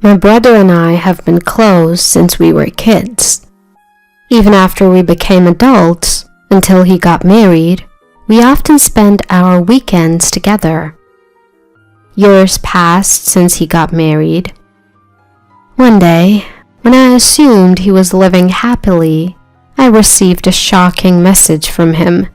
My brother and I have been close since we were kids. Even after we became adults, until he got married, we often spent our weekends together. Years passed since he got married. One day, when I assumed he was living happily, I received a shocking message from him.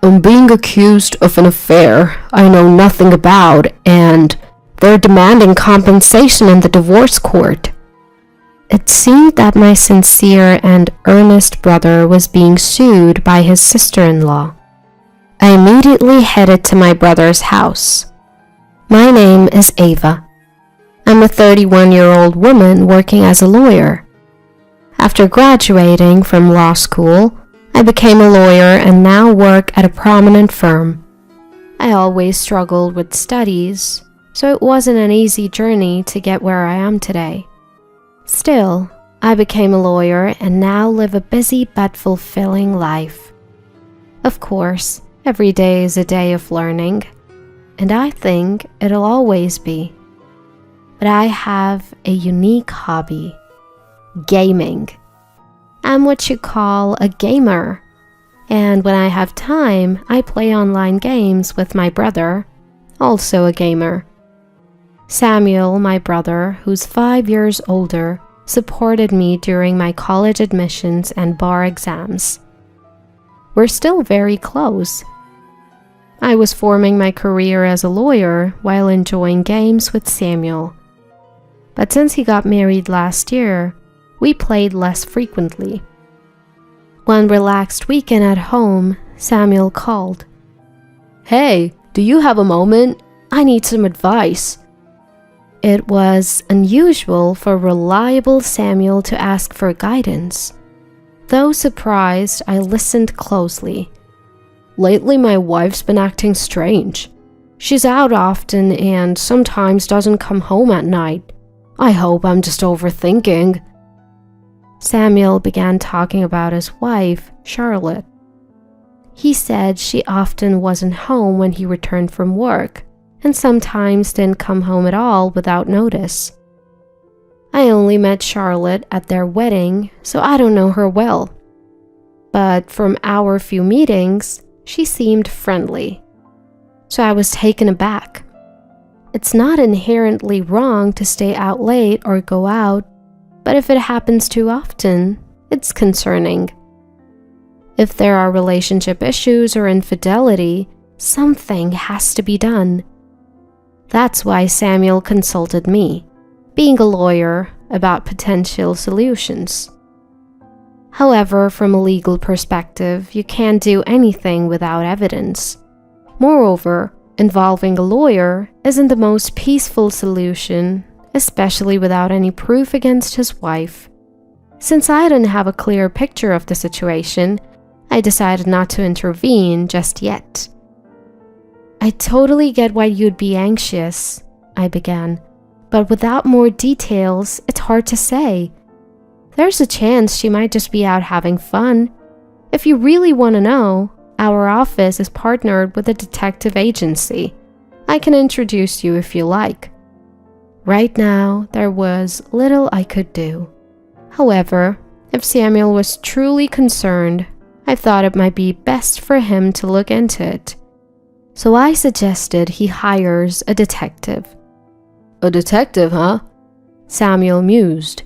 "I'm being accused of an affair I know nothing about, and they're demanding compensation in the divorce court." It seemed that my sincere and earnest brother was being sued by his sister-in-law. I immediately headed to my brother's house. My name is Ava. I'm a 31-year-old woman working as a lawyer. After graduating from law school, I became a lawyer and now work at a prominent firm. I always struggled with studies, so it wasn't an easy journey to get where I am today. Still, I became a lawyer and now live a busy but fulfilling life. Of course, every day is a day of learning, and I think it'll always be. But I have a unique hobby: gaming. I'm what you call a gamer, and when I have time, I play online games with my brother, also a gamer. Samuel, my brother, who's 5 years older, supported me during my college admissions and bar exams. We're still very close. I was forming my career as a lawyer while enjoying games with Samuel. But since he got married last year, we played less frequently. One relaxed weekend at home, Samuel called. "Hey, do you have a moment? I need some advice." It was unusual for reliable Samuel to ask for guidance. Though surprised, I listened closely. "Lately, my wife's been acting strange. She's out often and sometimes doesn't come home at night. I hope I'm just overthinking." Samuel began talking about his wife, Charlotte. He said she often wasn't home when he returned from work, and sometimes didn't come home at all without notice. I only met Charlotte at their wedding, so I don't know her well. But from our few meetings, she seemed friendly. So I was taken aback. It's not inherently wrong to stay out late or go out, but if it happens too often, it's concerning. If there are relationship issues or infidelity, something has to be done. That's why Samuel consulted me, being a lawyer, about potential solutions. However, from a legal perspective, you can't do anything without evidence. Moreover, involving a lawyer isn't the most peaceful solution, especially without any proof against his wife. Since I didn't have a clear picture of the situation, I decided not to intervene just yet. "I totally get why you'd be anxious," I began, "but without more details, it's hard to say. There's a chance she might just be out having fun. If you really want to know, our office is partnered with a detective agency. I can introduce you if you like." Right now, there was little I could do. However, if Samuel was truly concerned, I thought it might be best for him to look into it. So I suggested he hires a detective. "A detective, huh?" Samuel mused.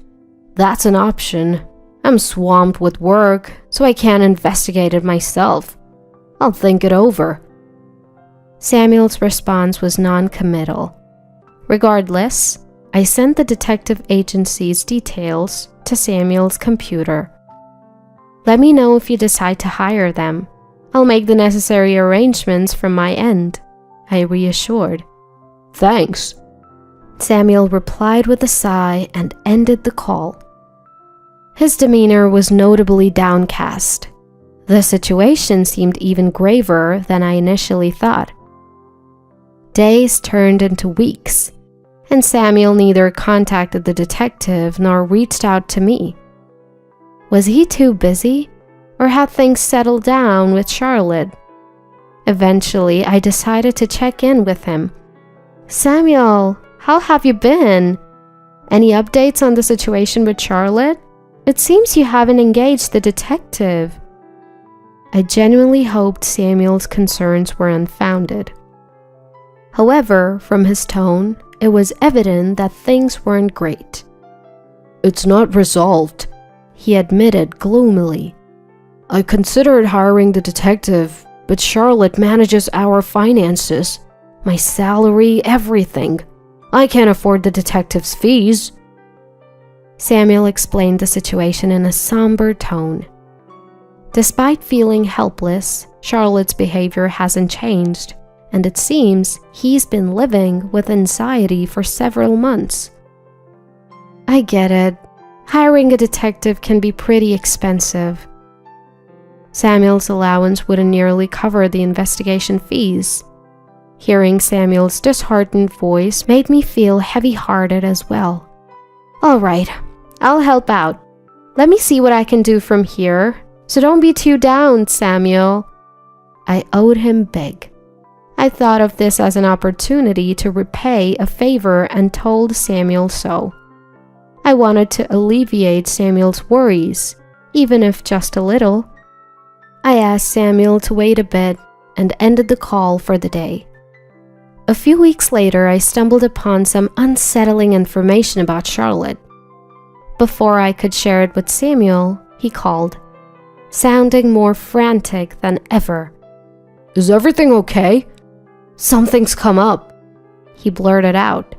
"That's an option. I'm swamped with work, so I can't investigate it myself. I'll think it over." Samuel's response was non-committal. Regardless, I sent the detective agency's details to Samuel's computer. "Let me know if you decide to hire them. I'll make the necessary arrangements from my end," I reassured. "Thanks." Samuel replied with a sigh and ended the call. His demeanor was notably downcast. The situation seemed even graver than I initially thought. Days turned into weeks, and Samuel neither contacted the detective nor reached out to me. Was he too busy, or had things settled down with Charlotte? Eventually, I decided to check in with him. "Samuel, how have you been? Any updates on the situation with Charlotte? It seems you haven't engaged the detective." I genuinely hoped Samuel's concerns were unfounded. However, from his tone, it was evident that things weren't great. "It's not resolved," he admitted gloomily. "I considered hiring the detective, but Charlotte manages our finances, my salary, everything. I can't afford the detective's fees." Samuel explained the situation in a somber tone. Despite feeling helpless, Charlotte's behavior hasn't changed, and it seems he's been living with anxiety for several months. "I get it. Hiring a detective can be pretty expensive." Samuel's allowance wouldn't nearly cover the investigation fees. Hearing Samuel's disheartened voice made me feel heavy-hearted as well. "All right, I'll help out. Let me see what I can do from here, so don't be too down, Samuel." I owed him big. I thought of this as an opportunity to repay a favor and told Samuel so. I wanted to alleviate Samuel's worries, even if just a little. I asked Samuel to wait a bit and ended the call for the day. A few weeks later, I stumbled upon some unsettling information about Charlotte. Before I could share it with Samuel, he called, sounding more frantic than ever. "Is everything okay?" "Something's come up," he blurted out.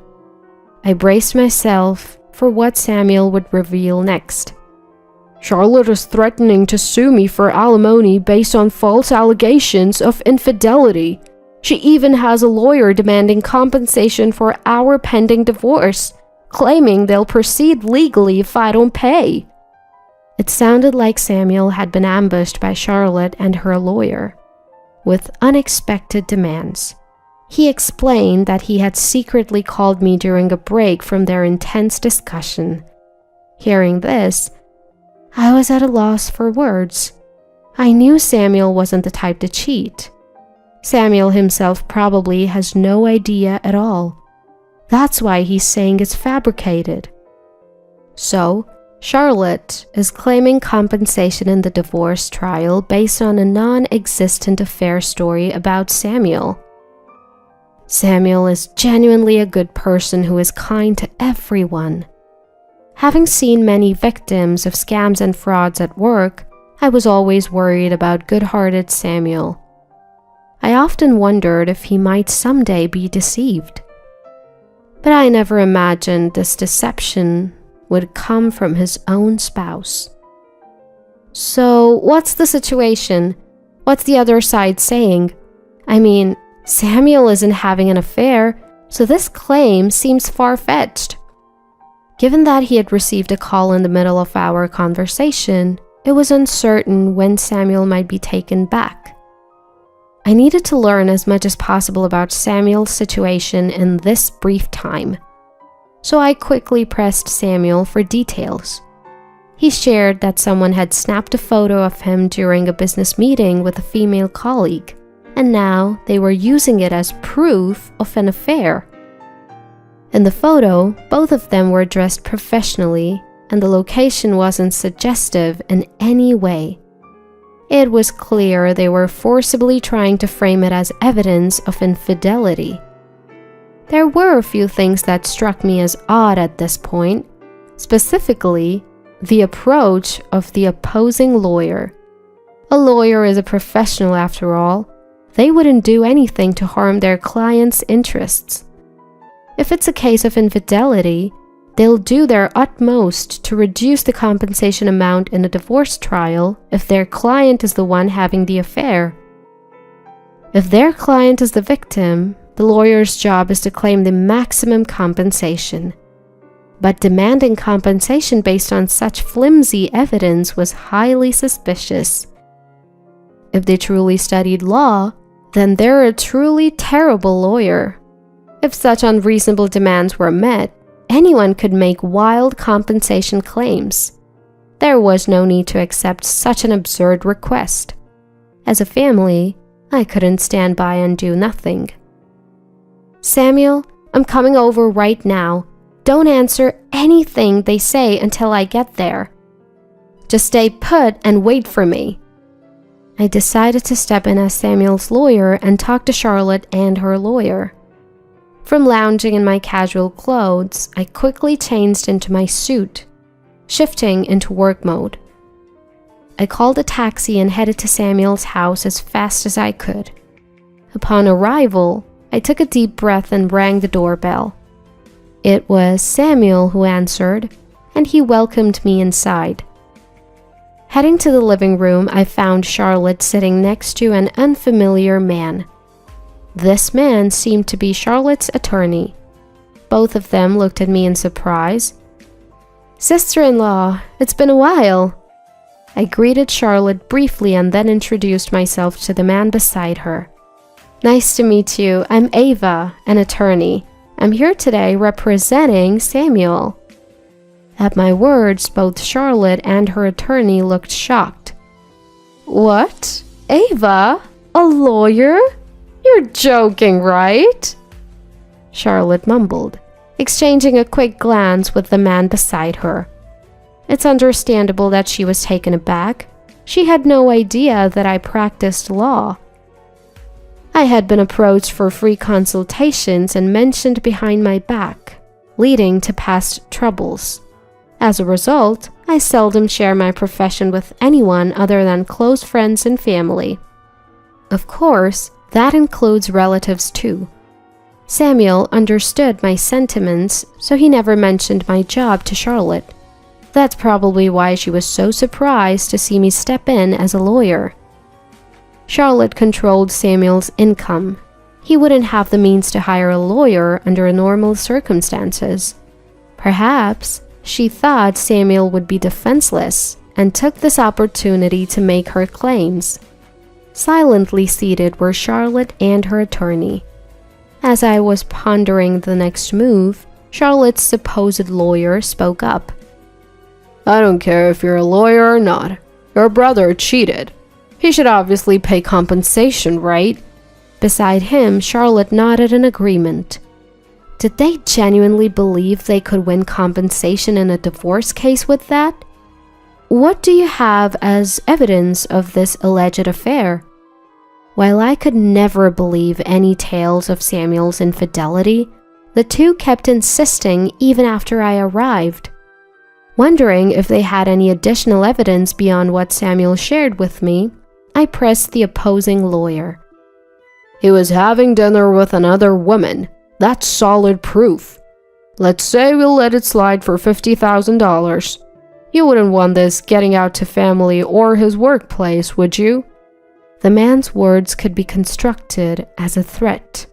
I braced myself for what Samuel would reveal next. "Charlotte is threatening to sue me for alimony based on false allegations of infidelity. She even has a lawyer demanding compensation for our pending divorce, claiming they'll proceed legally if I don't pay." It sounded like Samuel had been ambushed by Charlotte and her lawyer, with unexpected demands. He explained that he had secretly called me during a break from their intense discussion. Hearing this, I was at a loss for words. I knew Samuel wasn't the type to cheat. Samuel himself probably has no idea at all. That's why he's saying it's fabricated. So, Charlotte is claiming compensation in the divorce trial based on a non-existent affair story about Samuel. Samuel is genuinely a good person who is kind to everyone. Having seen many victims of scams and frauds at work, I was always worried about good-hearted Samuel. I often wondered if he might someday be deceived. But I never imagined this deception would come from his own spouse. "So, what's the situation? What's the other side saying? I mean, Samuel isn't having an affair, so this claim seems far-fetched." Given that he had received a call in the middle of our conversation, it was uncertain when Samuel might be taken back. I needed to learn as much as possible about Samuel's situation in this brief time, so I quickly pressed Samuel for details. He shared that someone had snapped a photo of him during a business meeting with a female colleague, and now they were using it as proof of an affair. In the photo, both of them were dressed professionally, and the location wasn't suggestive in any way. It was clear they were forcibly trying to frame it as evidence of infidelity. There were a few things that struck me as odd at this point, specifically the approach of the opposing lawyer. A lawyer is a professional after all. They wouldn't do anything to harm their client's interests. If it's a case of infidelity, they'll do their utmost to reduce the compensation amount in a divorce trial if their client is the one having the affair. If their client is the victim, the lawyer's job is to claim the maximum compensation. But demanding compensation based on such flimsy evidence was highly suspicious. If they truly studied law, then they're a truly terrible lawyer. If such unreasonable demands were met, anyone could make wild compensation claims. There was no need to accept such an absurd request. As a family, I couldn't stand by and do nothing. "Samuel, I'm coming over right now. Don't answer anything they say until I get there. Just stay put and wait for me." I decided to step in as Samuel's lawyer and talk to Charlotte and her lawyer. From lounging in my casual clothes, I quickly changed into my suit, shifting into work mode. I called a taxi and headed to Samuel's house as fast as I could. Upon arrival, I took a deep breath and rang the doorbell. It was Samuel who answered, and he welcomed me inside. Heading to the living room, I found Charlotte sitting next to an unfamiliar man. This man seemed to be Charlotte's attorney. Both of them looked at me in surprise. "Sister-in-law, it's been a while." I greeted Charlotte briefly and then introduced myself to the man beside her. "Nice to meet you. I'm Ava, an attorney. I'm here today representing Samuel." At my words, both Charlotte and her attorney looked shocked. "What? Ava? A lawyer? You're joking, right?" Charlotte mumbled, exchanging a quick glance with the man beside her. It's understandable that she was taken aback. She had no idea that I practiced law. I had been approached for free consultations and mentioned behind my back, leading to past troubles. As a result, I seldom share my profession with anyone other than close friends and family. Of course, that includes relatives too. Samuel understood my sentiments, so he never mentioned my job to Charlotte. That's probably why she was so surprised to see me step in as a lawyer. Charlotte controlled Samuel's income. He wouldn't have the means to hire a lawyer under normal circumstances. Perhaps she thought Samuel would be defenseless and took this opportunity to make her claims. Silently seated were Charlotte and her attorney. As I was pondering the next move, Charlotte's supposed lawyer spoke up. "I don't care if you're a lawyer or not. Your brother cheated. He should obviously pay compensation, right?" Beside him, Charlotte nodded in agreement. Did they genuinely believe they could win compensation in a divorce case with that? What do you have as evidence of this alleged affair? While I could never believe any tales of Samuel's infidelity, the two kept insisting even after I arrived. Wondering if they had any additional evidence beyond what Samuel shared with me, I pressed the opposing lawyer. "He was having dinner with another woman. That's solid proof. Let's say we'll let it slide for $50,000. You wouldn't want this getting out to family or his workplace, would you?" The man's words could be constructed as a threat.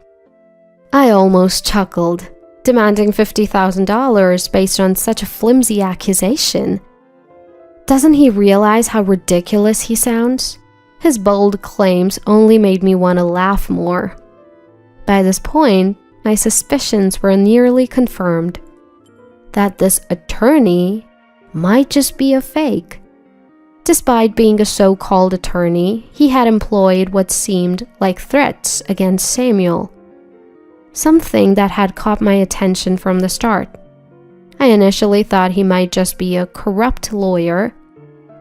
I almost chuckled, demanding $50,000 based on such a flimsy accusation. Doesn't he realize how ridiculous he sounds? His bold claims only made me want to laugh more. By this point, my suspicions were nearly confirmed. That this attorney might just be a fake. Despite being a so-called attorney, he had employed what seemed like threats against Samuel. Something that had caught my attention from the start. I initially thought he might just be a corrupt lawyer,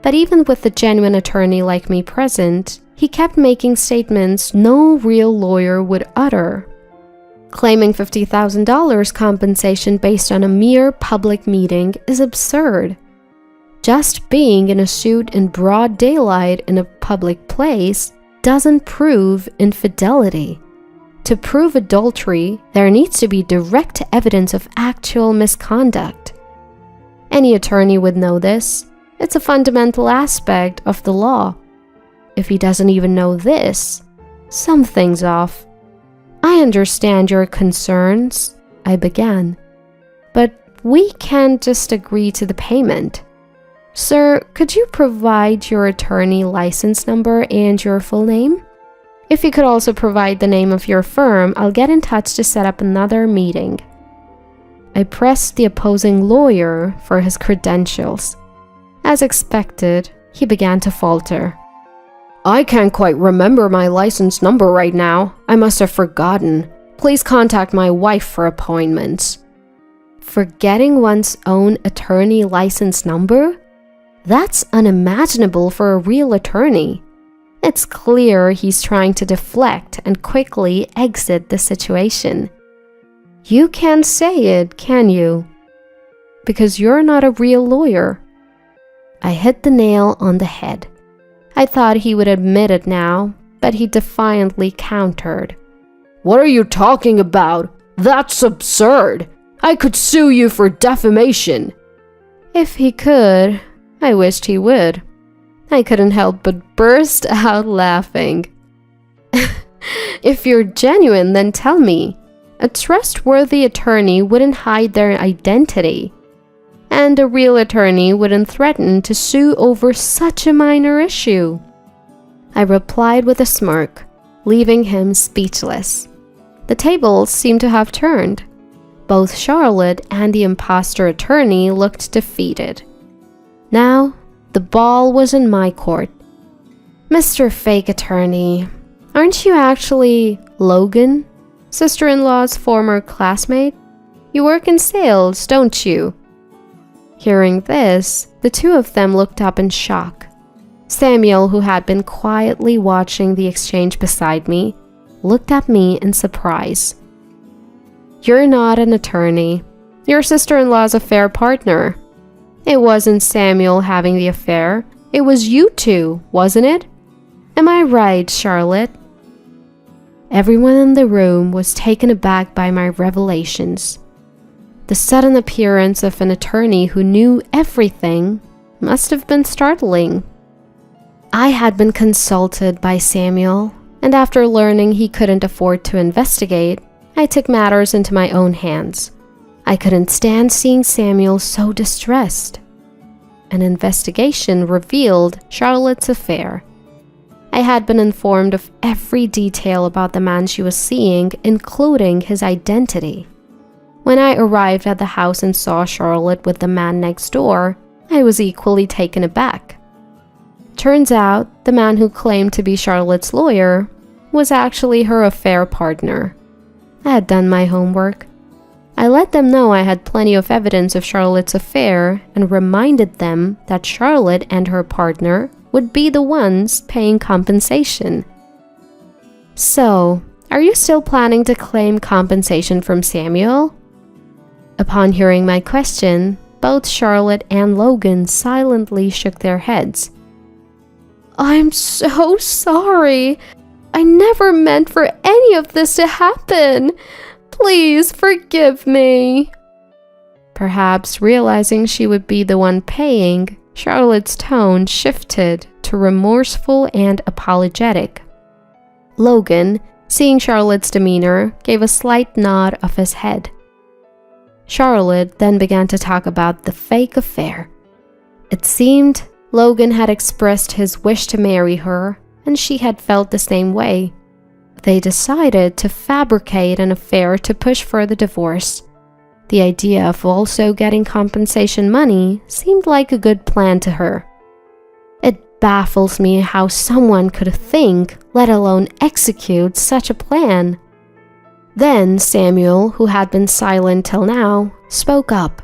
but even with a genuine attorney like me present, he kept making statements no real lawyer would utter. Claiming $50,000 compensation based on a mere public meeting is absurd. Just being in a suit in broad daylight in a public place doesn't prove infidelity. To prove adultery, there needs to be direct evidence of actual misconduct. Any attorney would know this. It's a fundamental aspect of the law. If he doesn't even know this, something's off. "I understand your concerns," I began, "but we can't just agree to the payment. Sir, could you provide your attorney license number and your full name? If you could also provide the name of your firm, I'll get in touch to set up another meeting." I pressed the opposing lawyer for his credentials. As expected, he began to falter. "I can't quite remember my license number right now. I must have forgotten. Please contact my wife for appointments." Forgetting one's own attorney license number? That's unimaginable for a real attorney. It's clear he's trying to deflect and quickly exit the situation. You can't say it, can you? Because you're not a real lawyer. I hit the nail on the head. I thought he would admit it now, but he defiantly countered. What are you talking about? That's absurd. I could sue you for defamation. If he could, I wished he would. I couldn't help but burst out laughing. If you're genuine, then tell me. A trustworthy attorney wouldn't hide their identity. And a real attorney wouldn't threaten to sue over such a minor issue. I replied with a smirk, leaving him speechless. The tables seemed to have turned. Both Charlotte and the imposter attorney looked defeated. Now, the ball was in my court. Mr. Fake Attorney, aren't you actually Logan, sister-in-law's former classmate? You work in sales, don't you? Hearing this, the two of them looked up in shock. Samuel, who had been quietly watching the exchange beside me, looked at me in surprise. You're not an attorney. Your sister-in-law's affair partner. It wasn't Samuel having the affair. It was you two, wasn't it? Am I right, Charlotte? Everyone in the room was taken aback by my revelations. The sudden appearance of an attorney who knew everything must have been startling. I had been consulted by Samuel, and after learning he couldn't afford to investigate, I took matters into my own hands. I couldn't stand seeing Samuel so distressed. An investigation revealed Charlotte's affair. I had been informed of every detail about the man she was seeing, including his identity. When I arrived at the house and saw Charlotte with the man next door, I was equally taken aback. Turns out, the man who claimed to be Charlotte's lawyer was actually her affair partner. I had done my homework. I let them know I had plenty of evidence of Charlotte's affair and reminded them that Charlotte and her partner would be the ones paying compensation. So, are you still planning to claim compensation from Samuel? Upon hearing my question, both Charlotte and Logan silently shook their heads. I'm so sorry. I never meant for any of this to happen. Please forgive me. Perhaps realizing she would be the one paying, Charlotte's tone shifted to remorseful and apologetic. Logan, seeing Charlotte's demeanor, gave a slight nod of his head. Charlotte then began to talk about the fake affair. It seemed Logan had expressed his wish to marry her, and she had felt the same way. They decided to fabricate an affair to push for the divorce. The idea of also getting compensation money seemed like a good plan to her. It baffles me how someone could think, let alone execute, such a plan. Then Samuel, who had been silent till now, spoke up.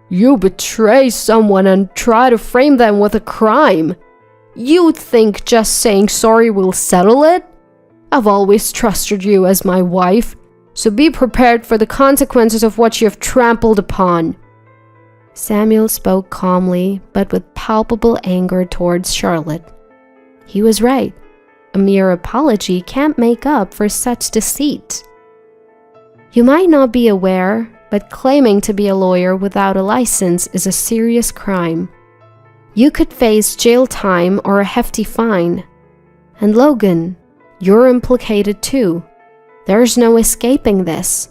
You betray someone and try to frame them with a crime. You think just saying sorry will settle it? I've always trusted you as my wife, so be prepared for the consequences of what you have trampled upon. Samuel spoke calmly, but with palpable anger towards Charlotte. He was right. A mere apology can't make up for such deceit. You might not be aware, but claiming to be a lawyer without a license is a serious crime. You could face jail time or a hefty fine. And Logan, you're implicated too. There's no escaping this.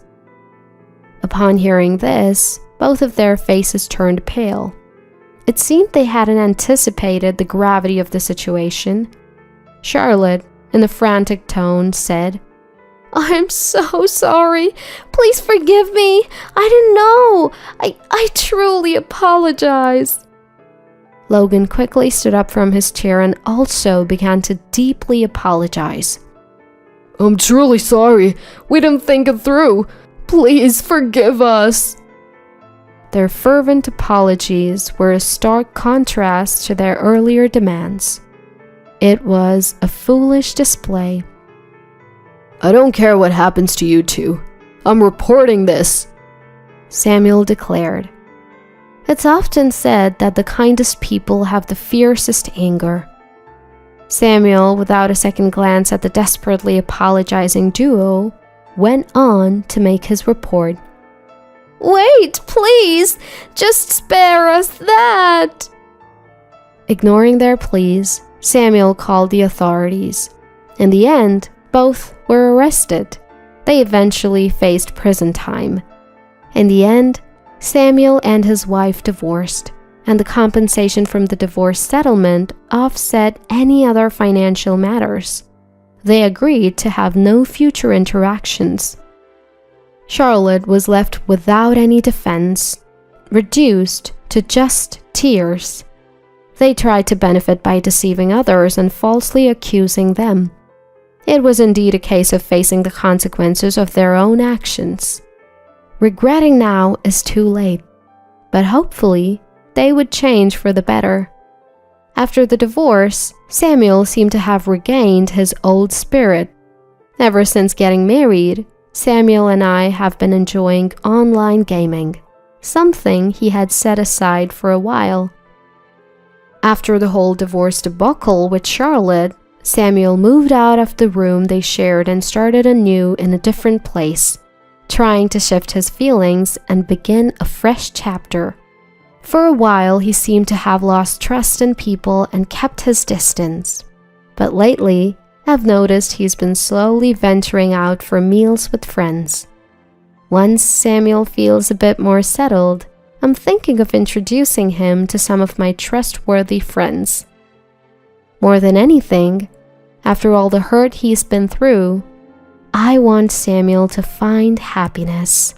Upon hearing this, both of their faces turned pale. It seemed they hadn't anticipated the gravity of the situation. Charlotte, in a frantic tone, said, I'm so sorry. Please forgive me. I didn't know. I truly apologize. Logan quickly stood up from his chair and also began to deeply apologize. I'm truly sorry. We didn't think it through. Please forgive us. their fervent apologies were a stark contrast to their earlier demands. It was a foolish display. "I don't care what happens to you two. I'm reporting this," Samuel declared. It's often said that the kindest people have the fiercest anger. Samuel, without a second glance at the desperately apologizing duo, went on to make his report. "Wait, please! Just spare us that!" Ignoring their pleas, Samuel called the authorities. In the end, both were arrested. They eventually faced prison time. In the end, Samuel and his wife divorced, and the compensation from the divorce settlement offset any other financial matters. They agreed to have no future interactions. Charlotte was left without any defense, reduced to just tears. They tried to benefit by deceiving others and falsely accusing them. It was indeed a case of facing the consequences of their own actions. Regretting now is too late, but hopefully they would change for the better. After the divorce, Samuel seemed to have regained his old spirit. Ever since getting married, Samuel and I have been enjoying online gaming, something he had set aside for a while. After the whole divorce debacle with Charlotte, Samuel moved out of the room they shared and started anew in a different place, trying to shift his feelings and begin a fresh chapter. For a while, he seemed to have lost trust in people and kept his distance. But lately, I've noticed he's been slowly venturing out for meals with friends. Once Samuel feels a bit more settled, I'm thinking of introducing him to some of my trustworthy friends. More than anything, after all the hurt he's been through, I want Samuel to find happiness.